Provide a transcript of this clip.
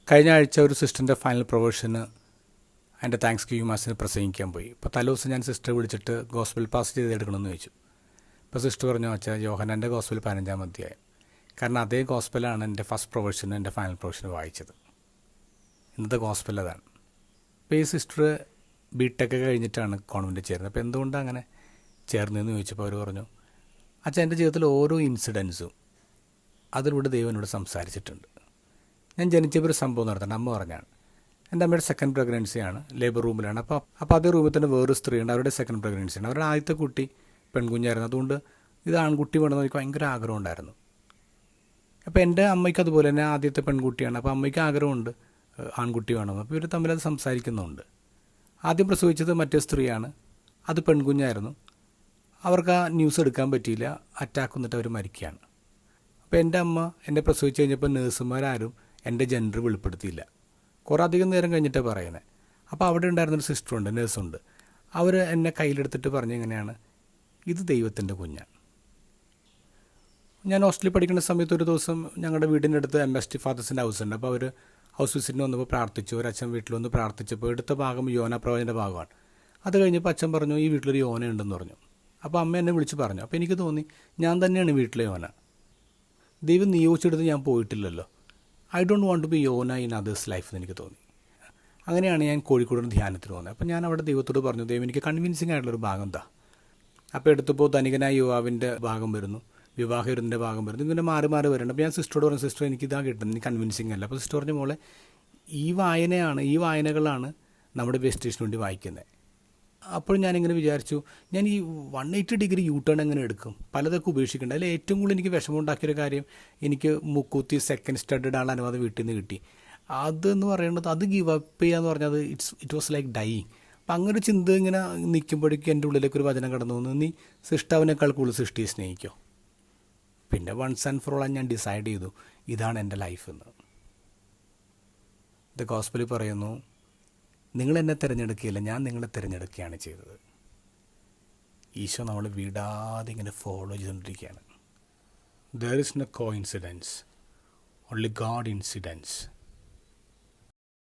കഴിഞ്ഞ ആഴ്ച ഒരു സിസ്റ്ററിൻ്റെ ഫൈനൽ പ്രൊവേഷന് എൻ്റെ താങ്ക്സ് ഗിവിംഗ് മാസിന് പ്രസംഗിക്കാൻ പോയി. അപ്പോൾ തലേദിവസം ഞാൻ സിസ്റ്ററെ വിളിച്ചിട്ട് ഗോസ്പൽ പാസ് ചെയ്തെടുക്കണമെന്ന് ചോദിച്ചു. അപ്പോൾ സിസ്റ്റർ പറഞ്ഞു, വെച്ചാൽ യോഹന്നാൻ്റെ ഗോസ്പൽ 15-ാം അധ്യായം. കാരണം അതേ ഗോസ്പലാണ് എൻ്റെ ഫസ്റ്റ് പ്രൊവേഷനും എൻ്റെ ഫൈനൽ പ്രൊവേഷനും വായിച്ചത്. ഇന്നത്തെ ഗോസ്പൽ അതാണ്. അപ്പോൾ ഈ സിസ്റ്റർ ബിടെക് കഴിഞ്ഞിട്ടാണ് കോൺവെൻറ്റിൽ ചേരുന്നത്. അപ്പോൾ എന്തുകൊണ്ടാണ് അങ്ങനെ ചേർന്നതെന്ന് ചോദിച്ചപ്പോൾ അവർ പറഞ്ഞു, അച്ഛാ എൻ്റെ ജീവിതത്തിൽ ഓരോ ഇൻസിഡൻസും അതിലൂടെ ദൈവം എന്നോട് സംസാരിച്ചിട്ടുണ്ട്. ഞാൻ ജനിച്ചപ്പോൾ ഒരു സംഭവം നടത്തുന്നുണ്ട്. അമ്മ പറഞ്ഞാണ്, എൻ്റെ അമ്മയുടെ സെക്കൻഡ് പ്രഗ്നൻസിയാണ്, ലേബർ റൂമിലാണ്. അപ്പോൾ അതേ റൂമിൽ തന്നെ വേറൊരു സ്ത്രീയുണ്ട്, അവരുടെ സെക്കൻഡ് പ്രഗ്നൻസിയാണ്. അവരുടെ ആദ്യത്തെ കുട്ടി പെൺകുഞ്ഞായിരുന്നു. അതുകൊണ്ട് ഇത് ആൺകുട്ടി വേണമെന്ന് എനിക്ക് ഭയങ്കര ആഗ്രഹം ഉണ്ടായിരുന്നു. അപ്പോൾ എൻ്റെ അമ്മയ്ക്ക് അതുപോലെ തന്നെ ആദ്യത്തെ പെൺകുട്ടിയാണ്. അപ്പോൾ അമ്മയ്ക്ക് ആഗ്രഹമുണ്ട് ആൺകുട്ടി വേണമെന്ന്. അപ്പോൾ ഇവർ തമ്മിലത് സംസാരിക്കുന്നുണ്ട്. ആദ്യം പ്രസവിച്ചത് മറ്റേ സ്ത്രീയാണ്, അത് പെൺകുഞ്ഞായിരുന്നു. അവർക്ക് ആ ന്യൂസ് എടുക്കാൻ പറ്റിയില്ല, അറ്റാക്ക് വന്നിട്ട് അവർ മരിക്കുകയാണ്. അപ്പോൾ എൻ്റെ അമ്മ എന്നെ പ്രസവിച്ച് കഴിഞ്ഞപ്പോൾ നേഴ്സുമാരാരും എൻ്റെ ജെൻഡർ വെളിപ്പെടുത്തിയില്ല. കുറേ അധികം നേരം കഴിഞ്ഞിട്ടാണ് പറയുന്നത്. അപ്പോൾ അവിടെ ഉണ്ടായിരുന്നൊരു സിസ്റ്ററുണ്ട്, നേഴ്സുണ്ട്. അവർ എന്നെ കയ്യിലെടുത്തിട്ട് പറഞ്ഞ് എങ്ങനെയാണ്, ഇത് ദൈവത്തിൻ്റെ കുഞ്ഞാണ്. ഞാൻ ഹോസ്റ്റലിൽ പഠിക്കുന്ന സമയത്ത് ഒരു ദിവസം ഞങ്ങളുടെ വീടിൻ്റെ അടുത്ത് MST ഫാദേഴ്സിൻ്റെ ഹൗസ് ഉണ്ട്. അപ്പോൾ അവർ ഹൗസ് വിസിറ്റിന് വന്നപ്പോൾ പ്രാർത്ഥിച്ചു. ഒരു അച്ഛൻ വീട്ടിൽ വന്ന് പ്രാർത്ഥിച്ചപ്പോൾ എടുത്ത ഭാഗം യോന പ്രവചൻ്റെ ഭാഗമാണ്. അത് കഴിഞ്ഞപ്പോൾ അച്ഛൻ പറഞ്ഞു, ഈ വീട്ടിലൊരു യോന ഉണ്ടെന്ന് പറഞ്ഞു. അപ്പോൾ അമ്മ എന്നെ വിളിച്ച് പറഞ്ഞു. അപ്പോൾ എനിക്ക് തോന്നി ഞാൻ തന്നെയാണ് വീട്ടിലെ യോന. ദൈവം നിയോഗിച്ചെടുത്ത് ഞാൻ പോയിട്ടില്ലല്ലോ. I don't want to be Jonah in others life എന്ന് എനിക്ക് തോന്നി. അങ്ങനെയാണ് ഞാൻ കോഴിക്കോട് ധ്യാനത്തിന് പോകുന്നത്. അപ്പോൾ ഞാൻ അവിടെ ദൈവത്തോട് പറഞ്ഞു, ദൈവം എനിക്ക് കൺവിൻസിങ് ആയിട്ടുള്ളൊരു ഭാഗം എന്താ. അപ്പോൾ എടുത്തപ്പോൾ ധനികനായ യുവാവിൻ്റെ ഭാഗം വരുന്നു, വിവാഹത്തിൻ്റെ ഭാഗം വരുന്നു, ഇങ്ങനെ മാറി മാറി വരുന്നുണ്ട്. അപ്പോൾ ഞാൻ സിസ്റ്ററോട് പറഞ്ഞു, സിസ്റ്റർ എനിക്കിതാ കിട്ടുന്നത്, എനിക്ക് കൺവിൻസിങ് അല്ല. അപ്പോൾ സിസ്റ്റർ പറഞ്ഞ മോളെ, ഈ വായനകളാണ് നമ്മുടെ വെസ്റ്റേഷന് വേണ്ടി വായിക്കുന്നത്. അപ്പോൾ ഞാനിങ്ങനെ വിചാരിച്ചു, ഞാൻ ഈ 180 ഡിഗ്രി യൂ ടേൺ എങ്ങനെ എടുക്കും, പലതൊക്കെ ഉപേക്ഷിക്കേണ്ട. അതിൽ ഏറ്റവും കൂടുതൽ എനിക്ക് വിഷമം ഉണ്ടാക്കിയൊരു കാര്യം, എനിക്ക് മുക്കൂത്തി സെക്കൻഡ് സ്റ്റഡഡ് ആൾ അനുവാദം വീട്ടിൽ നിന്ന് കിട്ടി. അതെന്ന് പറയുന്നത്, അത് ഗിവ് അപ്പ് ചെയ്യാന്ന് പറഞ്ഞത് ഇറ്റ് വാസ് ലൈക്ക് ഡൈയിങ്. അപ്പം അങ്ങനെ ഒരു ചിന്ത ഇങ്ങനെ നിൽക്കുമ്പോഴേക്കും എൻ്റെ ഉള്ളിലേക്ക് ഒരു വചനം കടന്നു വന്നു, നീ സൃഷ്ടാവിനേക്കാൾ കൂടുതൽ സൃഷ്ടിയെ സ്നേഹിക്കോ. പിന്നെ വൺസ് ആൻഡ് ഫോർ ഓൾ ഞാൻ ഡിസൈഡ് ചെയ്തു, ഇതാണ് എൻ്റെ ലൈഫ് എന്ന്. ദ ഗോസ്പലിൽ പറയുന്നു, നിങ്ങൾ എന്നെ തിരഞ്ഞെടുക്കുകയില്ല, ഞാൻ നിങ്ങളെ തിരഞ്ഞെടുക്കുകയാണ് ചെയ്തത്. ഈശോ നമ്മളെ വിടാതെ ഇങ്ങനെ ഫോളോ ചെയ്തുകൊണ്ടിരിക്കുകയാണ്. There is no coincidence, only God incidents.